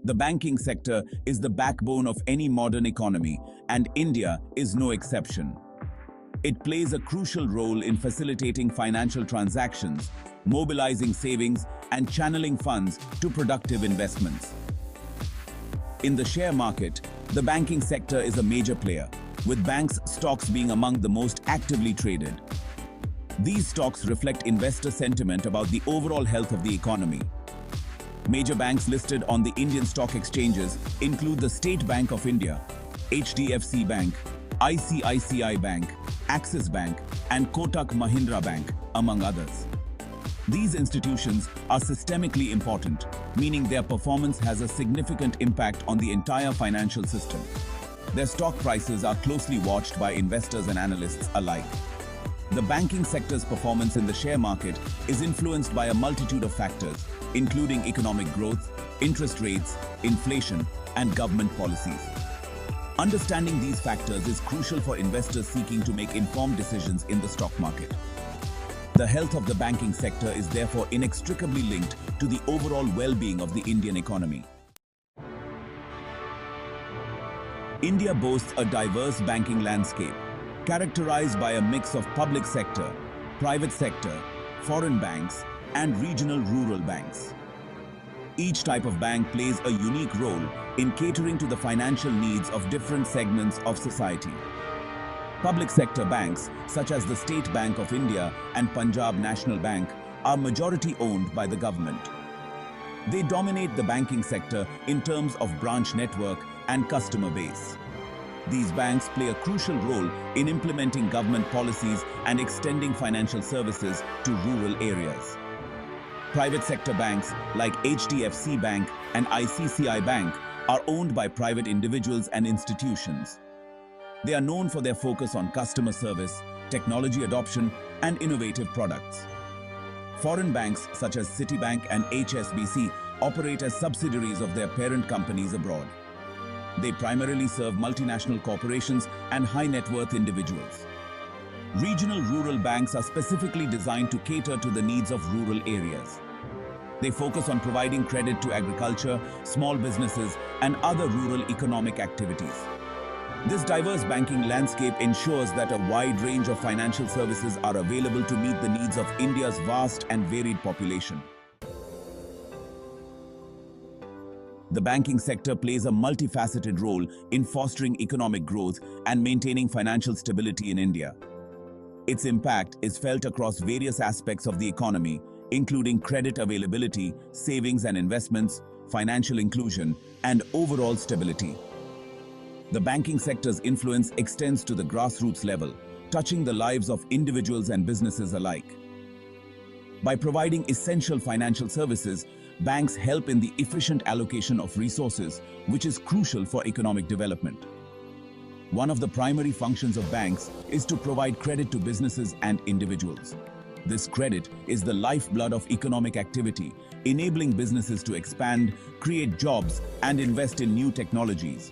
The banking sector is the backbone of any modern economy, and India is no exception. It plays a crucial role in facilitating financial transactions, mobilizing savings, and channeling funds to productive investments. In the share market, the banking sector is a major player, with banks' stocks being among the most actively traded. These stocks reflect investor sentiment about the overall health of the economy. Major banks listed on the Indian stock exchanges include the State Bank of India, HDFC Bank, ICICI Bank, Axis Bank, and Kotak Mahindra Bank, among others. These institutions are systemically important, meaning their performance has a significant impact on the entire financial system. Their stock prices are closely watched by investors and analysts alike. The banking sector's performance in the share market is influenced by a multitude of factors, including economic growth, interest rates, inflation, and government policies. Understanding these factors is crucial for investors seeking to make informed decisions in the stock market. The health of the banking sector is therefore inextricably linked to the overall well-being of the Indian economy. India boasts a diverse banking landscape, characterized by a mix of public sector, private sector, foreign banks, and regional rural banks. Each type of bank plays a unique role in catering to the financial needs of different segments of society. Public sector banks, such as the State Bank of India and Punjab National Bank, are majority owned by the government. They dominate the banking sector in terms of branch network and customer base. These banks play a crucial role in implementing government policies and extending financial services to rural areas. Private sector banks like HDFC Bank and ICICI Bank are owned by private individuals and institutions. They are known for their focus on customer service, technology adoption, and innovative products. Foreign banks such as Citibank and HSBC operate as subsidiaries of their parent companies abroad. They primarily serve multinational corporations and high-net-worth individuals. Regional rural banks are specifically designed to cater to the needs of rural areas. They focus on providing credit to agriculture, small businesses, and other rural economic activities. This diverse banking landscape ensures that a wide range of financial services are available to meet the needs of India's vast and varied population. The banking sector plays a multifaceted role in fostering economic growth and maintaining financial stability in India. Its impact is felt across various aspects of the economy, including credit availability, savings and investments, financial inclusion, and overall stability. The banking sector's influence extends to the grassroots level, touching the lives of individuals and businesses alike. By providing essential financial services, banks help in the efficient allocation of resources, which is crucial for economic development. One of the primary functions of banks is to provide credit to businesses and individuals. This credit is the lifeblood of economic activity, enabling businesses to expand, create jobs, and invest in new technologies.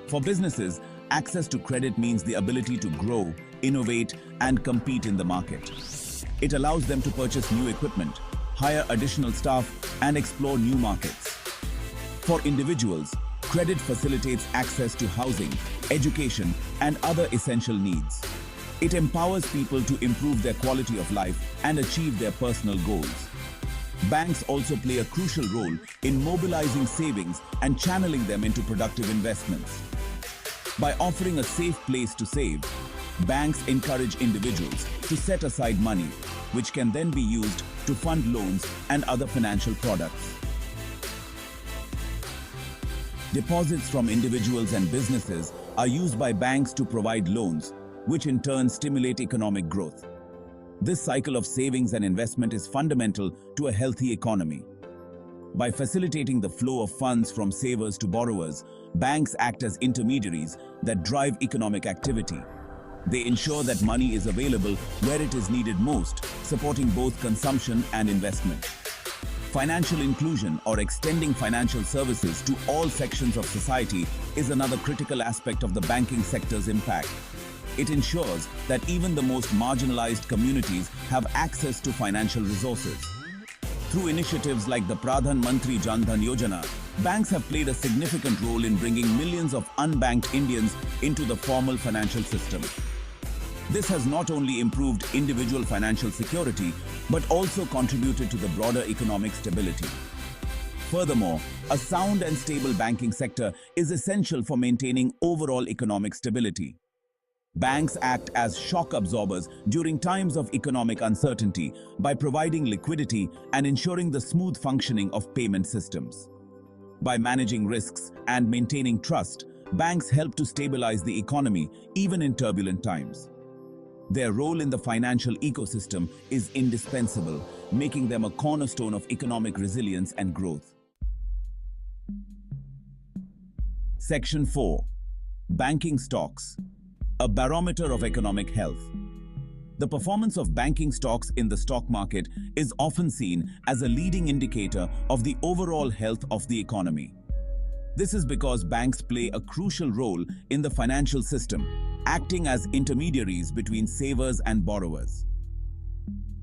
For businesses, access to credit means the ability to grow, innovate, and compete in the market. It allows them to purchase new equipment, hire additional staff, and explore new markets. For individuals, credit facilitates access to housing, education, and other essential needs. It empowers people to improve their quality of life and achieve their personal goals. Banks also play a crucial role in mobilizing savings and channeling them into productive investments. By offering a safe place to save, banks encourage individuals to set aside money, which can then be used to fund loans and other financial products. Deposits from individuals and businesses are used by banks to provide loans, which in turn stimulate economic growth. This cycle of savings and investment is fundamental to a healthy economy. By facilitating the flow of funds from savers to borrowers, banks act as intermediaries that drive economic activity. They ensure that money is available where it is needed most, supporting both consumption and investment. Financial inclusion, or extending financial services to all sections of society, is another critical aspect of the banking sector's impact. It ensures that even the most marginalized communities have access to financial resources. Through initiatives like the Pradhan Mantri Jan Dhan Yojana banks have played a significant role in bringing millions of unbanked Indians into the formal financial system. This has not only improved individual financial security, but also contributed to the broader economic stability. Furthermore, a sound and stable banking sector is essential for maintaining overall economic stability. Banks act as shock absorbers during times of economic uncertainty by providing liquidity and ensuring the smooth functioning of payment systems. By managing risks and maintaining trust, banks help to stabilize the economy even in turbulent times. Their role in the financial ecosystem is indispensable, making them a cornerstone of economic resilience and growth. Section 4. Banking stocks, a barometer of economic health. The performance of banking stocks in the stock market is often seen as a leading indicator of the overall health of the economy. This is because banks play a crucial role in the financial system, acting as intermediaries between savers and borrowers.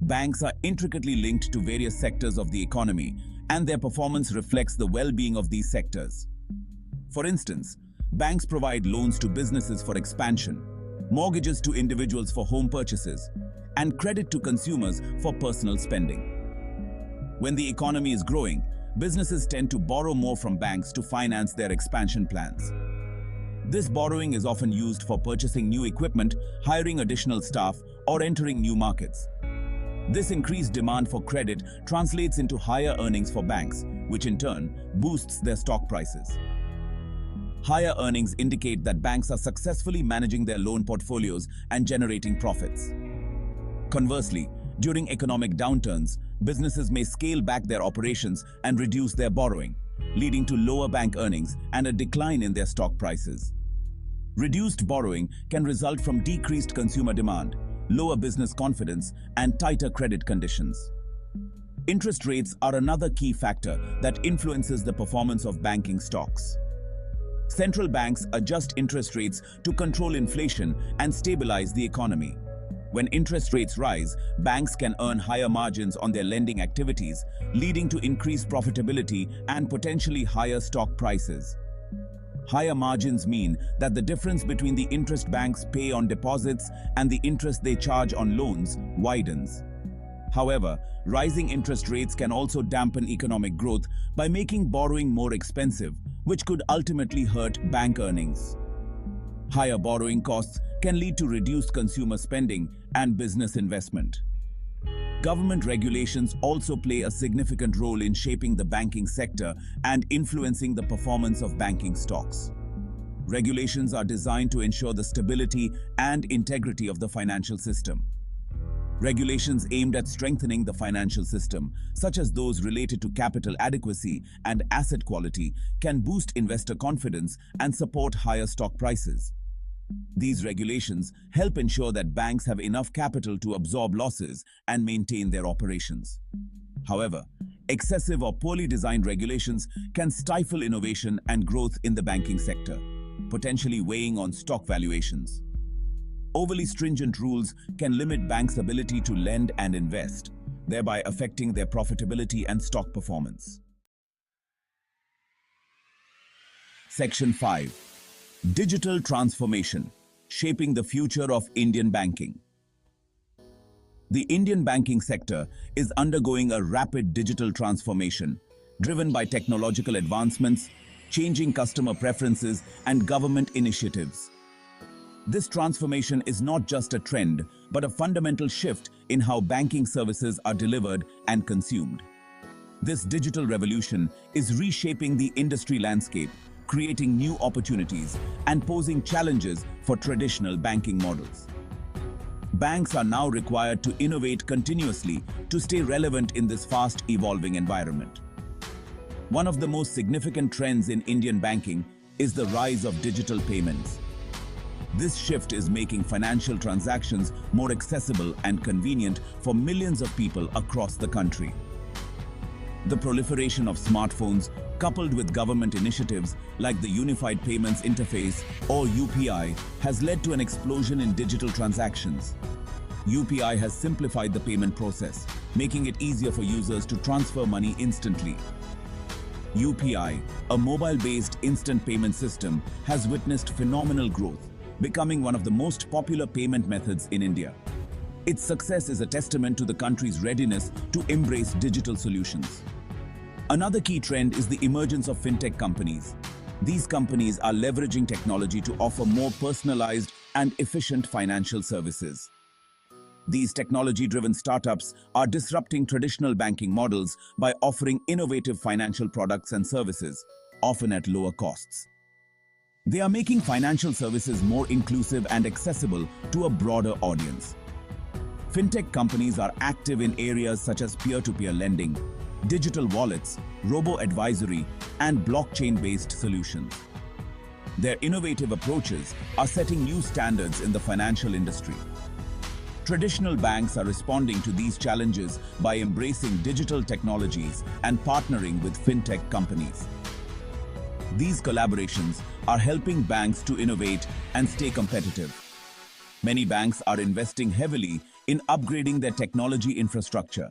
Banks are intricately linked to various sectors of the economy, and their performance reflects the well-being of these sectors. For instance, banks provide loans to businesses for expansion, mortgages to individuals for home purchases, and credit to consumers for personal spending. When the economy is growing, businesses tend to borrow more from banks to finance their expansion plans. This borrowing is often used for purchasing new equipment, hiring additional staff, or entering new markets. This increased demand for credit translates into higher earnings for banks, which in turn boosts their stock prices. Higher earnings indicate that banks are successfully managing their loan portfolios and generating profits. Conversely, during economic downturns, businesses may scale back their operations and reduce their borrowing, leading to lower bank earnings and a decline in their stock prices. Reduced borrowing can result from decreased consumer demand, lower business confidence, and tighter credit conditions. Interest rates are another key factor that influences the performance of banking stocks. Central banks adjust interest rates to control inflation and stabilize the economy. When interest rates rise, banks can earn higher margins on their lending activities, leading to increased profitability and potentially higher stock prices. Higher margins mean that the difference between the interest banks pay on deposits and the interest they charge on loans widens. However, rising interest rates can also dampen economic growth by making borrowing more expensive, which could ultimately hurt bank earnings. Higher borrowing costs can lead to reduced consumer spending and business investment. Government regulations also play a significant role in shaping the banking sector and influencing the performance of banking stocks. Regulations are designed to ensure the stability and integrity of the financial system. Regulations aimed at strengthening the financial system, such as those related to capital adequacy and asset quality, can boost investor confidence and support higher stock prices. These regulations help ensure that banks have enough capital to absorb losses and maintain their operations. However, excessive or poorly designed regulations can stifle innovation and growth in the banking sector, potentially weighing on stock valuations. Overly stringent rules can limit banks' ability to lend and invest, thereby affecting their profitability and stock performance. Section 5. Digital transformation, shaping the future of Indian banking. The Indian banking sector is undergoing a rapid digital transformation, driven by technological advancements, changing customer preferences, and government initiatives. This transformation is not just a trend, but a fundamental shift in how banking services are delivered and consumed. This digital revolution is reshaping the industry landscape, creating new opportunities and posing challenges for traditional banking models. Banks are now required to innovate continuously to stay relevant in this fast-evolving environment. One of the most significant trends in Indian banking is the rise of digital payments. This shift is making financial transactions more accessible and convenient for millions of people across the country. The proliferation of smartphones, coupled with government initiatives like the Unified Payments Interface or UPI, has led to an explosion in digital transactions. UPI has simplified the payment process, making it easier for users to transfer money instantly. UPI, a mobile-based instant payment system, has witnessed phenomenal growth, becoming one of the most popular payment methods in India. Its success is a testament to the country's readiness to embrace digital solutions. Another key trend is the emergence of fintech companies. These companies are leveraging technology to offer more personalized and efficient financial services. These technology-driven startups are disrupting traditional banking models by offering innovative financial products and services, often at lower costs. They are making financial services more inclusive and accessible to a broader audience. Fintech companies are active in areas such as peer-to-peer lending, digital wallets, robo-advisory, and blockchain-based solutions. Their innovative approaches are setting new standards in the financial industry. Traditional banks are responding to these challenges by embracing digital technologies and partnering with fintech companies. These collaborations are helping banks to innovate and stay competitive. Many banks are investing heavily in upgrading their technology infrastructure,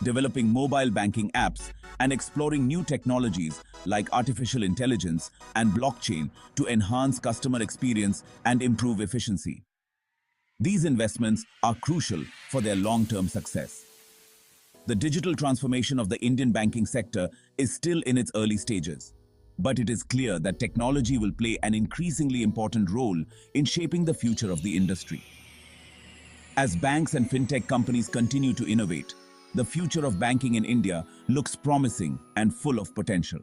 developing mobile banking apps, and exploring new technologies like artificial intelligence and blockchain to enhance customer experience and improve efficiency. These investments are crucial for their long-term success. The digital transformation of the Indian banking sector is still in its early stages, but it is clear that technology will play an increasingly important role in shaping the future of the industry. As banks and fintech companies continue to innovate, the future of banking in India looks promising and full of potential.